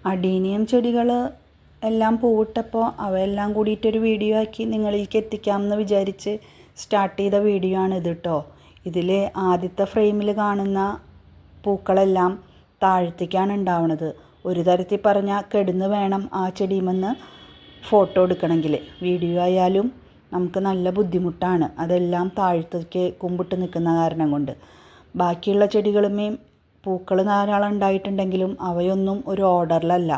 Adenium ചെടികൾ എല്ലാം പൂവിട്ടപ്പോൾ അവയെല്ലാം കൂടിയിട്ടൊരു വീഡിയോ ആക്കി നിങ്ങളിലേക്ക് എത്തിക്കാമെന്ന് വിചാരിച്ച് സ്റ്റാർട്ട് ചെയ്ത വീഡിയോ ആണ് ഇത് കേട്ടോ. ഇതിൽ ആദ്യത്തെ ഫ്രെയിമിൽ കാണുന്ന പൂക്കളെല്ലാം താഴത്തേക്കാണ് ഉണ്ടാവുന്നത്. ഒരു തരത്തിൽ പറഞ്ഞാൽ കെടുന്ന് വേണം ആ ചെടിയുമെന്ന് ഫോട്ടോ എടുക്കണമെങ്കിൽ. വീഡിയോ ആയാലും നമുക്ക് നല്ല ബുദ്ധിമുട്ടാണ്, അതെല്ലാം താഴത്തേക്ക് കുമ്പിട്ട് നിൽക്കുന്ന കാരണം കൊണ്ട്. ബാക്കിയുള്ള ചെടികളുമേയും പൂക്കൾ ധാരാളം ഉണ്ടായിട്ടുണ്ടെങ്കിലും അവയൊന്നും ഒരു ഓർഡറിലല്ല.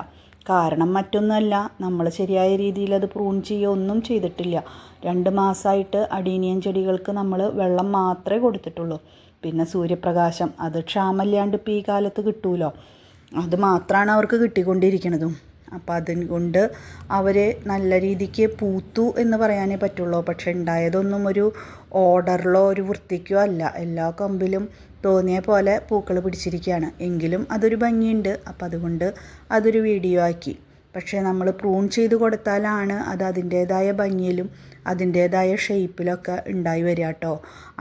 കാരണം മറ്റൊന്നുമല്ല, നമ്മൾ ശരിയായ രീതിയിൽ അത് പ്രൂൺ ചെയ്യുകയോ ഒന്നും ചെയ്തിട്ടില്ല. 2 മാസമായിട്ട് അഡീനിയം ചെടികൾക്ക് നമ്മൾ വെള്ളം മാത്രമേ കൊടുത്തിട്ടുള്ളൂ. പിന്നെ സൂര്യപ്രകാശം അത് ക്ഷാമമില്ലാണ്ട് ഇപ്പോൾ ഈ കാലത്ത് കിട്ടുമല്ലോ, അത് മാത്രമാണ് അവർക്ക് കിട്ടിക്കൊണ്ടിരിക്കുന്നതും. അപ്പോൾ അതുകൊണ്ട് അവർ നല്ല രീതിക്ക് പൂത്തു എന്ന് പറയാനേ പറ്റുള്ളൂ. പക്ഷെ ഉണ്ടായതൊന്നും ഒരു ഓർഡറിലോ ഒരു വൃത്തിക്കോ അല്ല. എല്ലാ കമ്പിലും തോന്നിയ പോലെ പൂക്കൾ പിടിച്ചിരിക്കുകയാണ്. എങ്കിലും അതൊരു ഭംഗിയുണ്ട്. അപ്പോൾ അതുകൊണ്ട് അതൊരു വീഡിയോ ആക്കി. പക്ഷേ നമ്മൾ പ്രൂൺ ചെയ്ത് കൊടുത്താലാണ് അത് അതിൻ്റേതായ ഭംഗിയിലും അതിൻ്റേതായ ഷേപ്പിലൊക്കെ ഉണ്ടായി വരിക കേട്ടോ.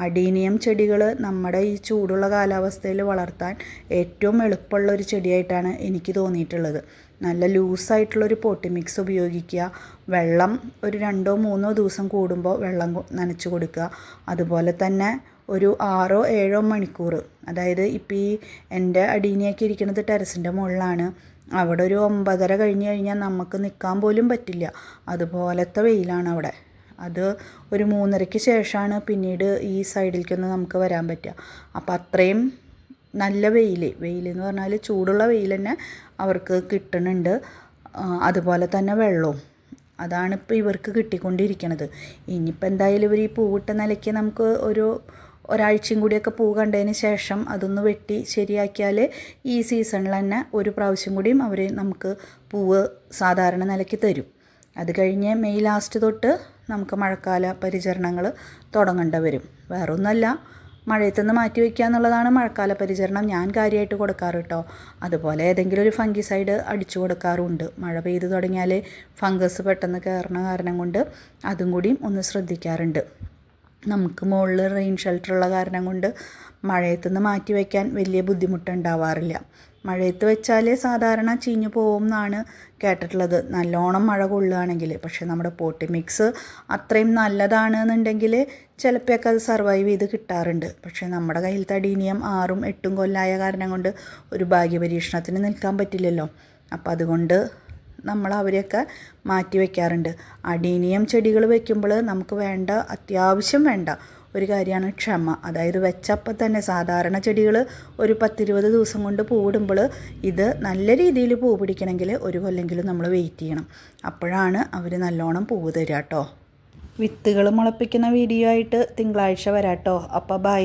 അഡീനിയം ചെടികൾ നമ്മുടെ ഈ ചൂടുള്ള കാലാവസ്ഥയിൽ വളർത്താൻ ഏറ്റവും എളുപ്പമുള്ള ഒരു ചെടിയായിട്ടാണ് എനിക്ക് തോന്നിയിട്ടുള്ളത്. നല്ല ലൂസായിട്ടുള്ളൊരു പോട്ടി മിക്സ് ഉപയോഗിക്കുക. വെള്ളം ഒരു 2-3 ദിവസം കൂടുമ്പോൾ വെള്ളം നനച്ച് കൊടുക്കുക. അതുപോലെ തന്നെ ഒരു 6-7 മണിക്കൂർ, അതായത് ഇപ്പോൾ ഈ എൻ്റെ അടീനിയൊക്കെ ഇരിക്കുന്നത് ടെറസിൻ്റെ മുകളിലാണ്. അവിടെ ഒരു 9:30 കഴിഞ്ഞ് കഴിഞ്ഞാൽ നമുക്ക് നിൽക്കാൻ പോലും പറ്റില്ല, അതുപോലത്തെ വെയിലാണ് അവിടെ. അത് ഒരു 3:30-ക്ക് ശേഷമാണ് പിന്നീട് ഈ സൈഡിലേക്കൊന്ന് നമുക്ക് വരാൻ പറ്റുക. അപ്പോൾ അത്രയും നല്ല വെയിലെന്ന് പറഞ്ഞാൽ ചൂടുള്ള വെയിൽ തന്നെ അവർക്ക് കിട്ടുന്നുണ്ട്. അതുപോലെ തന്നെ വെള്ളവും അതാണിപ്പോൾ ഇവർക്ക് കിട്ടിക്കൊണ്ടിരിക്കുന്നത്. ഇനിയിപ്പോൾ എന്തായാലും ഇവർ ഈ പൂവിട്ട നിലയ്ക്ക് നമുക്ക് ഒരാഴ്ചയും കൂടിയൊക്കെ പൂ കണ്ടതിന് ശേഷം അതൊന്ന് വെട്ടി ശരിയാക്കിയാൽ ഈ സീസണിൽ തന്നെ ഒരു പ്രാവശ്യം കൂടിയും അവർ നമുക്ക് പൂവ് സാധാരണ നിലയ്ക്ക് തരും. അത് കഴിഞ്ഞ് മെയ് ലാസ്റ്റ് തൊട്ട് നമുക്ക് മഴക്കാല പരിചരണങ്ങൾ തുടങ്ങേണ്ടി വരും. വേറൊന്നുമല്ല, മഴയത്തുനിന്ന് മാറ്റി വയ്ക്കുക എന്നുള്ളതാണ് മഴക്കാല പരിചരണം ഞാൻ കാര്യമായിട്ട് കൊടുക്കാറ് കേട്ടോ. അതുപോലെ ഏതെങ്കിലും ഒരു ഫംഗിസൈഡ് അടിച്ചു കൊടുക്കാറുണ്ട്. മഴ പെയ്ത് തുടങ്ങിയാൽ ഫംഗസ് പെട്ടെന്ന് കയറുന്ന കാരണം കൊണ്ട് അതും കൂടിയും ഒന്ന് ശ്രദ്ധിക്കാറുണ്ട്. നമുക്ക് മുകളിൽ റെയിൻ ഷെൽട്ടറുള്ള കാരണം കൊണ്ട് മഴയത്തുനിന്ന് മാറ്റി വയ്ക്കാൻ വലിയ ബുദ്ധിമുട്ടുണ്ടാവാറില്ല. മഴയത്ത് വെച്ചാൽ സാധാരണ ചീഞ്ഞു പോകും എന്നാണ് കേട്ടിട്ടുള്ളത്, നല്ലോണം മഴ കൊള്ളുകയാണെങ്കിൽ. പക്ഷേ നമ്മുടെ പോട്ടി മിക്സ് അത്രയും നല്ലതാണെന്നുണ്ടെങ്കിൽ ചിലപ്പോഴൊക്കെ അത് സർവൈവ് ചെയ്ത് കിട്ടാറുണ്ട്. പക്ഷേ നമ്മുടെ കയ്യിലത്തെ അഡീനിയം 6-8 കൊല്ലമായ കാരണം കൊണ്ട് ഒരു ഭാഗ്യപരീക്ഷണത്തിന് നിൽക്കാൻ പറ്റില്ലല്ലോ. അപ്പോൾ അതുകൊണ്ട് നമ്മൾ അവരെയൊക്കെ മാറ്റി വയ്ക്കാറുണ്ട്. അഡീനിയം ചെടികൾ വയ്ക്കുമ്പോൾ നമുക്ക് അത്യാവശ്യം വേണ്ട ഒരു കാര്യമാണ് ക്ഷമ. അതായത് വെച്ചപ്പോൾ തന്നെ സാധാരണ ചെടികൾ ഒരു 10-20 ദിവസം കൊണ്ട് പൂവിടുമ്പോൾ ഇത് നല്ല രീതിയിൽ പൂ പിടിക്കണമെങ്കിൽ 1 കൊല്ലെങ്കിലും നമ്മൾ വെയിറ്റ് ചെയ്യണം. അപ്പോഴാണ് അവർ നല്ലോണം പൂവ് തരിക കേട്ടോ. വിത്തുകൾ മുളപ്പിക്കുന്ന വീഡിയോ ആയിട്ട് തിങ്കളാഴ്ച വരാം കേട്ടോ. അപ്പോൾ ബൈ.